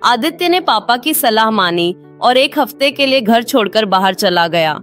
आदित्य ने पापा की सलाह मानी और एक हफ्ते के लिए घर छोड़कर बाहर चला गया।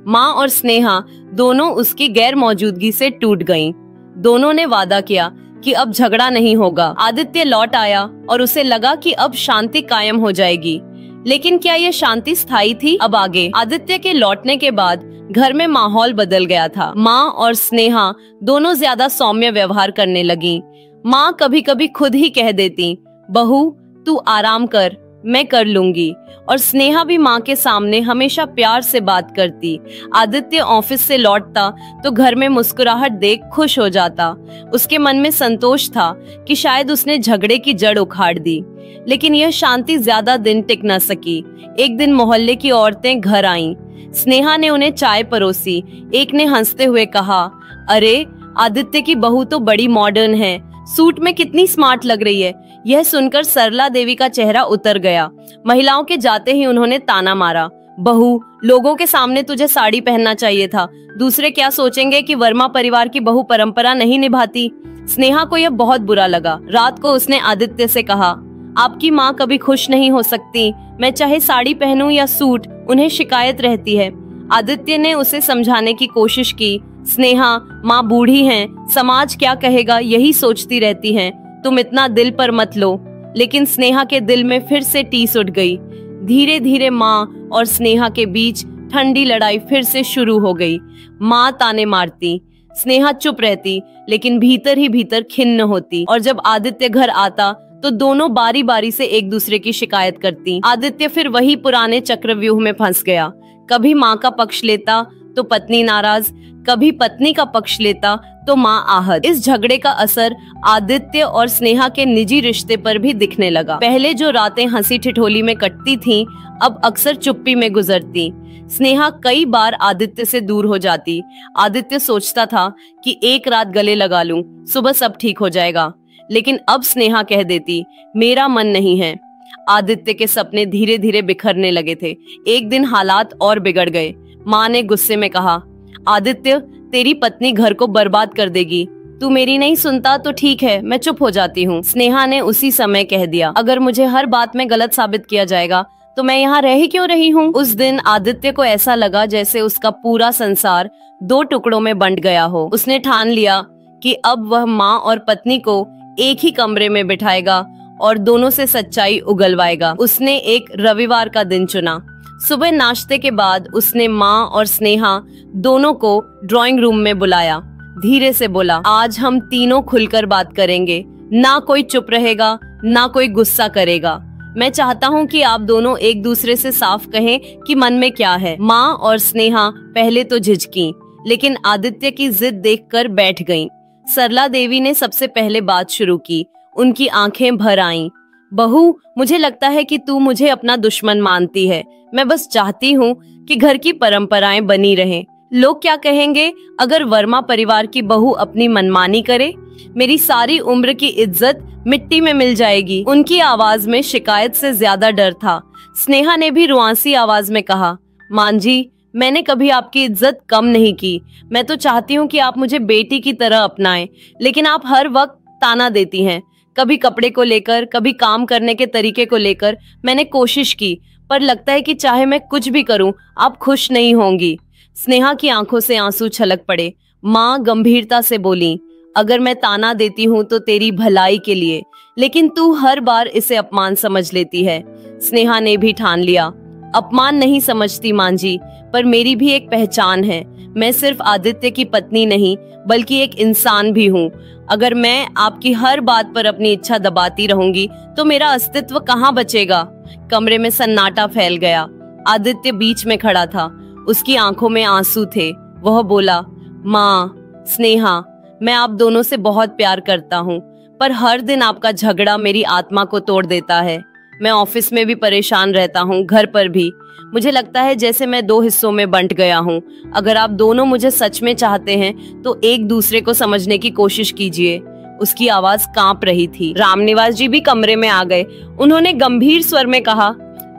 माँ और स्नेहा दोनों उसकी गैर मौजूदगी से टूट गईं। दोनों ने वादा किया कि अब झगड़ा नहीं होगा। आदित्य लौट आया और उसे लगा कि अब शांति कायम हो जाएगी, लेकिन क्या यह शांति स्थायी थी? अब आगे। आदित्य के लौटने के बाद घर में माहौल बदल गया था। माँ और स्नेहा दोनों ज्यादा सौम्य व्यवहार करने लगी। माँ कभी कभी खुद ही कह देती, बहू तू आराम कर, मैं कर लूंगी, और स्नेहा भी माँ के सामने हमेशा प्यार से बात करती। आदित्य ऑफिस से लौटता तो घर में मुस्कुराहट देख खुश हो जाता। उसके मन में संतोष था कि शायद उसने झगड़े की जड़ उखाड़ दी, लेकिन यह शांति ज्यादा दिन टिक न सकी। एक दिन मोहल्ले की औरतें घर आईं। स्नेहा ने उन्हें चाय परोसी। एक ने हंसते हुए कहा, अरे आदित्य की बहू तो बड़ी मॉडर्न है, सूट में कितनी स्मार्ट लग रही है। यह सुनकर सरला देवी का चेहरा उतर गया। महिलाओं के जाते ही उन्होंने ताना मारा, बहू लोगों के सामने तुझे साड़ी पहनना चाहिए था, दूसरे क्या सोचेंगे कि वर्मा परिवार की बहू परंपरा नहीं निभाती। स्नेहा को यह बहुत बुरा लगा। रात को उसने आदित्य से कहा, आपकी माँ कभी खुश नहीं हो सकती, मैं चाहे साड़ी पहनूं या सूट, उन्हें शिकायत रहती है। आदित्य ने उसे समझाने की कोशिश की, स्नेहा माँ बूढ़ी हैं, समाज क्या कहेगा यही सोचती रहती हैं, तुम इतना दिल पर मत लो। लेकिन स्नेहा के दिल में फिर से टीस उठ गई। धीरे धीरे माँ और स्नेहा के बीच ठंडी लड़ाई फिर से शुरू हो गई। माँ ताने मारती, स्नेहा चुप रहती, लेकिन भीतर ही भीतर खिन्न होती। और जब आदित्य घर आता तो दोनों बारी बारी से एक दूसरे की शिकायत करती। आदित्य फिर वही पुराने चक्रव्यूह में फंस गया। कभी माँ का पक्ष लेता तो पत्नी नाराज, कभी पत्नी का पक्ष लेता तो माँ आहत। इस झगड़े का असर आदित्य और स्नेहा के निजी रिश्ते पर भी दिखने लगा। पहले जो रातें हंसी ठिठोली में कटती थीं, अब अक्सर चुप्पी में गुजरती। स्नेहा कई बार आदित्य से दूर हो जाती। आदित्य सोचता था कि एक रात गले लगा लूं, सुबह सब ठीक हो जाएगा, लेकिन अब स्नेहा कह देती, मेरा मन नहीं है। आदित्य के सपने धीरे धीरे बिखरने लगे थे। एक दिन हालात और बिगड़ गए। माँ ने गुस्से में कहा, आदित्य तेरी पत्नी घर को बर्बाद कर देगी, तू मेरी नहीं सुनता तो ठीक है, मैं चुप हो जाती हूँ। स्नेहा ने उसी समय कह दिया, अगर मुझे हर बात में गलत साबित किया जाएगा तो मैं यहाँ रह ही क्यों रही हूँ। उस दिन आदित्य को ऐसा लगा जैसे उसका पूरा संसार दो टुकड़ों में बंट गया हो। उसने ठान लिया कि अब वह माँ और पत्नी को एक ही कमरे में बिठाएगा और दोनों से सच्चाई उगलवाएगा। उसने एक रविवार का दिन चुना। सुबह नाश्ते के बाद उसने माँ और स्नेहा दोनों को ड्राइंग रूम में बुलाया। धीरे से बोला, आज हम तीनों खुलकर बात करेंगे, ना कोई चुप रहेगा, ना कोई गुस्सा करेगा। मैं चाहता हूँ कि आप दोनों एक दूसरे से साफ कहें कि मन में क्या है। माँ और स्नेहा पहले तो झिझकी, लेकिन आदित्य की जिद देखकर बैठ गईं। सरला देवी ने सबसे पहले बात शुरू की। उनकी आंखें भर आईं। बहू, मुझे लगता है कि तू मुझे अपना दुश्मन मानती है। मैं बस चाहती हूँ कि घर की परंपराएं बनी रहें। लोग क्या कहेंगे अगर वर्मा परिवार की बहू अपनी मनमानी करे? मेरी सारी उम्र की इज्जत मिट्टी में मिल जाएगी। उनकी आवाज में शिकायत से ज्यादा डर था। स्नेहा ने भी रुआंसी आवाज में कहा, मान जी, मैंने कभी आपकी इज्जत कम नहीं की। मैं तो चाहती हूँ कि आप मुझे बेटी की तरह अपनाएं, लेकिन आप हर वक्त ताना देती हैं। कभी कपड़े को लेकर, कभी काम करने के तरीके को लेकर। मैंने कोशिश की, पर लगता है कि चाहे मैं कुछ भी करूं, आप खुश नहीं होंगी। स्नेहा की आंखों से आंसू छलक पड़े। माँ गंभीरता से बोली, अगर मैं ताना देती हूँ तो तेरी भलाई के लिए, लेकिन तू हर बार इसे अपमान समझ लेती है। स्नेहा ने भी ठान लिया, अपमान नहीं समझती मां जी, पर मेरी भी एक पहचान है। मैं सिर्फ आदित्य की पत्नी नहीं, बल्कि एक इंसान भी हूँ। अगर मैं आपकी हर बात पर अपनी इच्छा दबाती रहूंगी तो मेरा अस्तित्व कहाँ बचेगा। कमरे में सन्नाटा फैल गया। आदित्य बीच में खड़ा था। उसकी आंखों में आंसू थे। वह बोला, माँ, स्नेहा, मैं आप दोनों से बहुत प्यार करता हूँ, पर हर दिन आपका झगड़ा मेरी आत्मा को तोड़ देता है। मैं ऑफिस में भी परेशान रहता हूँ, घर पर भी। मुझे लगता है जैसे मैं दो हिस्सों में बंट गया हूँ। अगर आप दोनों मुझे सच में चाहते हैं तो एक दूसरे को समझने की कोशिश कीजिए। उसकी आवाज कांप रही थी। रामनिवास जी भी कमरे में आ गए। उन्होंने गंभीर स्वर में कहा,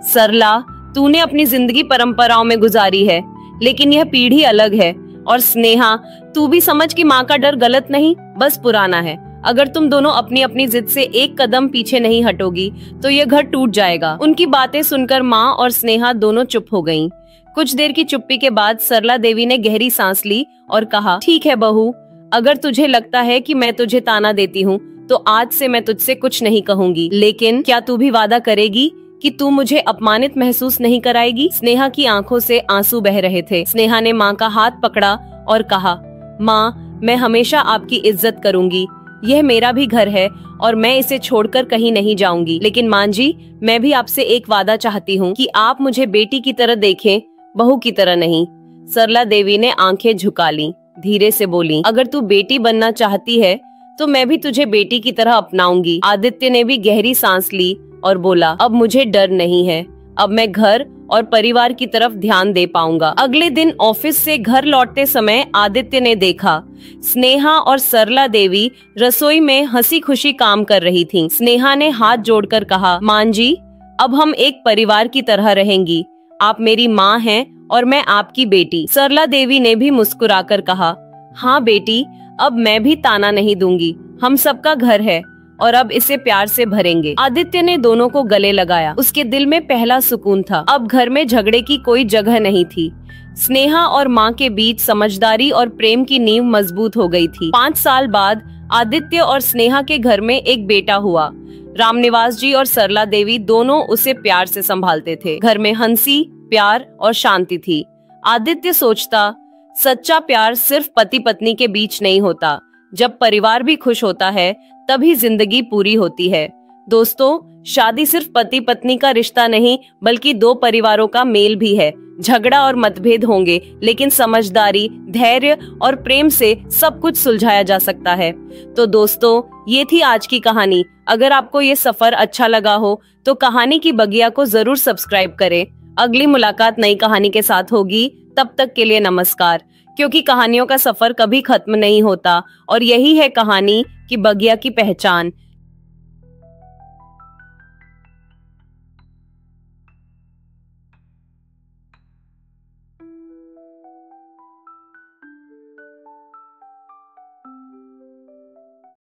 सरला, तूने अपनी जिंदगी परंपराओं में गुजारी है, लेकिन यह पीढ़ी अलग है। और स्नेहा, तू भी समझ कि माँ का डर गलत नहीं, बस पुराना है। अगर तुम दोनों अपनी अपनी जिद से एक कदम पीछे नहीं हटोगी तो ये घर टूट जाएगा। उनकी बातें सुनकर माँ और स्नेहा दोनों चुप हो गईं। कुछ देर की चुप्पी के बाद सरला देवी ने गहरी सांस ली और कहा, ठीक है बहू, अगर तुझे लगता है कि मैं तुझे ताना देती हूँ तो आज से मैं तुझसे कुछ नहीं कहूंगी, लेकिन क्या तू भी वादा करेगी कि तू मुझे अपमानित महसूस नहीं कराएगी? स्नेहा की आंखों से आंसू बह रहे थे। स्नेहा ने माँ का हाथ पकड़ा और कहा, माँ, मैं हमेशा आपकी इज्जत करूंगी। यह मेरा भी घर है और मैं इसे छोड़कर कहीं नहीं जाऊंगी। लेकिन माँ जी, मैं भी आपसे एक वादा चाहती हूँ कि आप मुझे बेटी की तरह देखें, बहू की तरह नहीं। सरला देवी ने आंखें झुका ली, धीरे से बोली, अगर तू बेटी बनना चाहती है तो मैं भी तुझे बेटी की तरह अपनाऊंगी। आदित्य ने भी गहरी सांस ली और बोला, अब मुझे डर नहीं है, अब मैं घर और परिवार की तरफ ध्यान दे पाऊंगा। अगले दिन ऑफिस से घर लौटते समय आदित्य ने देखा स्नेहा और सरला देवी रसोई में हंसी खुशी काम कर रही थीं। स्नेहा ने हाथ जोड़कर कहा, मां जी, अब हम एक परिवार की तरह रहेंगी। आप मेरी माँ हैं और मैं आपकी बेटी। सरला देवी ने भी मुस्कुराकर कहा, हाँ बेटी, अब मैं भी ताना नहीं दूंगी। हम सबका घर है और अब इसे प्यार से भरेंगे। आदित्य ने दोनों को गले लगाया। उसके दिल में पहला सुकून था। अब घर में झगड़े की कोई जगह नहीं थी। स्नेहा और माँ के बीच समझदारी और प्रेम की नींव मजबूत हो गई थी। 5 साल बाद आदित्य और स्नेहा के घर में एक बेटा हुआ। रामनिवास जी और सरला देवी दोनों उसे प्यार से संभालते थे। घर में हंसी, प्यार और शांति थी। आदित्य सोचता, सच्चा प्यार सिर्फ पति पत्नी के बीच नहीं होता, जब परिवार भी खुश होता है तभी जिंदगी पूरी होती है। दोस्तों, शादी सिर्फ पति पत्नी का रिश्ता नहीं बल्कि 2 परिवारों का मेल भी है। झगड़ा और मतभेद होंगे, लेकिन समझदारी, धैर्य और प्रेम से सब कुछ सुलझाया जा सकता है। तो दोस्तों, ये थी आज की कहानी। अगर आपको ये सफर अच्छा लगा हो तो कहानी की बगिया को जरूर सब्सक्राइब करें। अगली मुलाकात नई कहानी के साथ होगी। तब तक के लिए नमस्कार। क्योंकि कहानियों का सफर कभी खत्म नहीं होता और यही है कहानी की बगिया की पहचान।